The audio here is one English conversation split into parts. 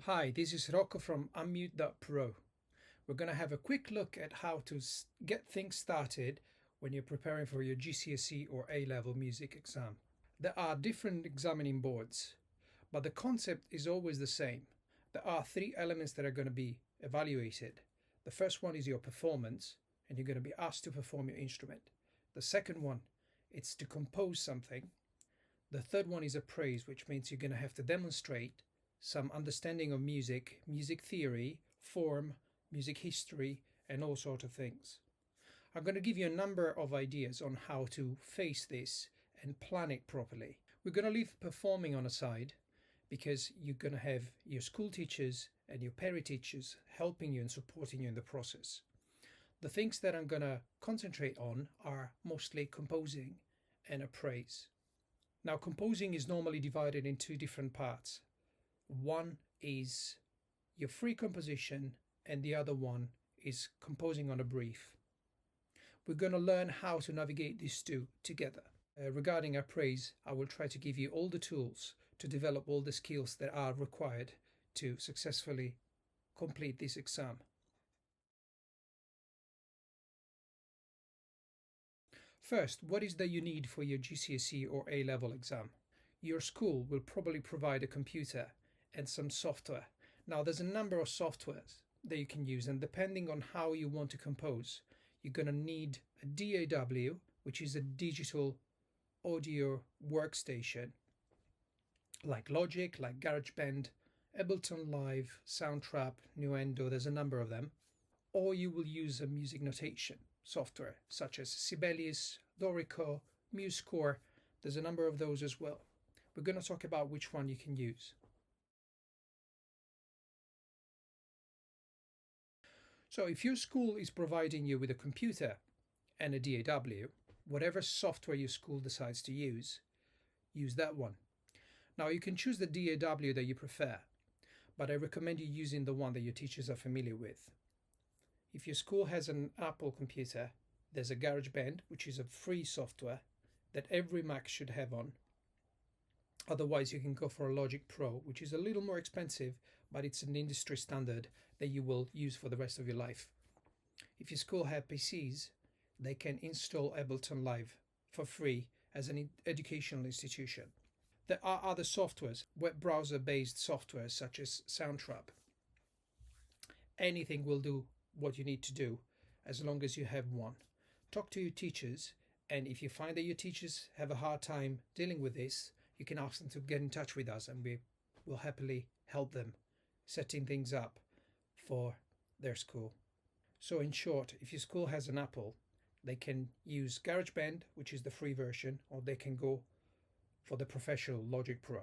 Hi, this is Rocco from Unmute.pro. We're going to have a quick look at how to get things started when you're preparing for your GCSE or A Level music exam. There are different examining boards, but the concept is always the same. There are three elements that are going to be evaluated. The first one is your performance, and you're going to be asked to perform your instrument. The second one, it's to compose something. The third one is appraise, which means you're going to have to demonstrate some understanding of music, music theory, form, music history, and all sorts of things. I'm going to give you a number of ideas on how to face this and plan it properly. We're going to leave performing on a side because you're going to have your school teachers and your peri teachers helping you and supporting you in the process. The things that I'm going to concentrate on are mostly composing and appraise. Now, composing is normally divided in two different parts. One is your free composition and the other one is composing on a brief. We're going to learn how to navigate these two together. Regarding appraise, I will try to give you all the tools to develop all the skills that are required to successfully complete this exam. First, what is that you need for your GCSE or A Level exam? Your school will probably provide a computer and some software. Now, there's a number of softwares that you can use, and depending on how you want to compose, you're going to need a DAW, which is a digital audio workstation, like Logic, like GarageBand, Ableton Live, Soundtrap, Nuendo, there's a number of them. Or you will use a music notation software such as Sibelius, Dorico, MuseScore. There's a number of those as well. We're going to talk about which one you can use. So if your school is providing you with a computer and a DAW, whatever software your school decides to use that one. Now you can choose the DAW that you prefer, but I recommend you using the one that your teachers are familiar with. If your school has an Apple computer, there's a GarageBand, which is a free software that every Mac should have on. Otherwise, you can go for a Logic Pro, which is a little more expensive, but it's an industry standard that you will use for the rest of your life. If your school have PCs, they can install Ableton Live for free as an educational institution. There are other softwares, web browser-based software such as Soundtrap. Anything will do what you need to do as long as you have one. Talk to your teachers, and if you find that your teachers have a hard time dealing with this, you can ask them to get in touch with us and we will happily help them setting things up for their school. So in short, if your school has an Apple, they can use GarageBand, which is the free version, or they can go for the professional Logic Pro.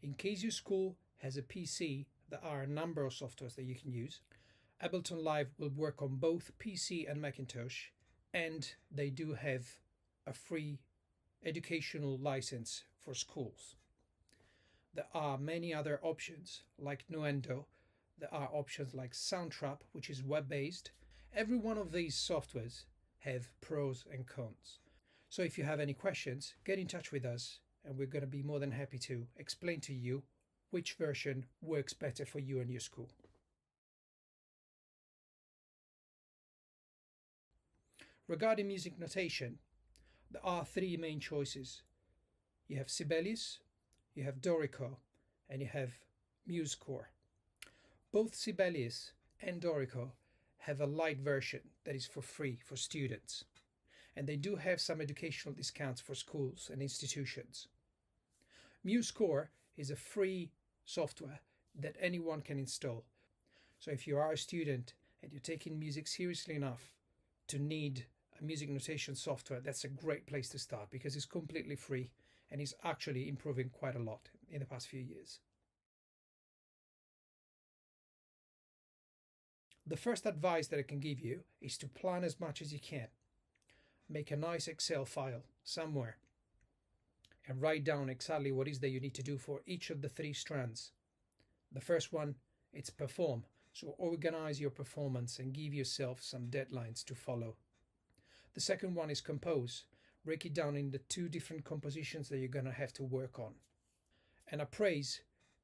In case your school has a PC, there are a number of softwares that you can use. Ableton Live will work on both PC and Macintosh, and they do have a free educational license for schools. There are many other options like Nuendo. There are options like Soundtrap, which is web-based. Every one of these softwares have pros and cons. So if you have any questions, get in touch with us and we're going to be more than happy to explain to you which version works better for you and your school. Regarding music notation, there are three main choices. You have Sibelius, you have Dorico, and you have MuseScore. Both Sibelius and Dorico have a light version that is for free for students, and they do have some educational discounts for schools and institutions. MuseScore is a free software that anyone can install. So if you are a student and you're taking music seriously enough to need a music notation software, that's a great place to start because it's completely free and is actually improving quite a lot in the past few years. The first advice that I can give you is to plan as much as you can. Make a nice Excel file somewhere and write down exactly what is that you need to do for each of the three strands. The first one, it's perform. So organize your performance and give yourself some deadlines to follow. The second one is compose. Break it down into two different compositions that you're going to have to work on. And appraise,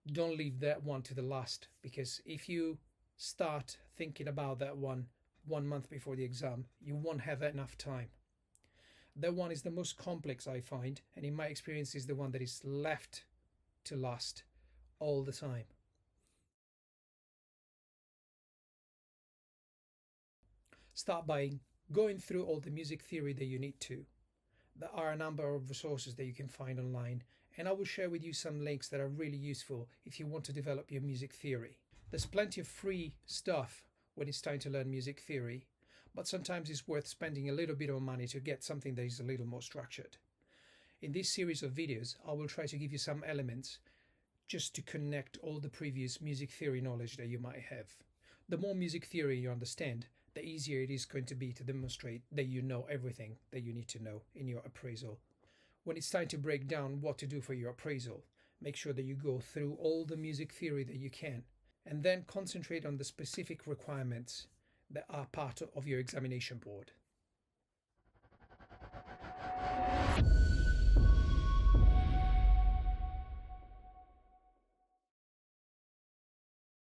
Don't leave that one to the last, because if you start thinking about that one month before the exam, you won't have enough time. That one is the most complex, I find, and in my experience is the one that is left to last all the time. Start by going through all the music theory that you need to. There are a number of resources that you can find online, and I will share with you some links that are really useful if you want to develop your music theory. There's plenty of free stuff when it's time to learn music theory, but sometimes it's worth spending a little bit of money to get something that is a little more structured. In this series of videos, I will try to give you some elements just to connect all the previous music theory knowledge that you might have. The more music theory you understand, the easier it is going to be to demonstrate that you know everything that you need to know in your appraisal. When it's time to break down what to do for your appraisal, make sure that you go through all the music theory that you can, and then concentrate on the specific requirements that are part of your examination board.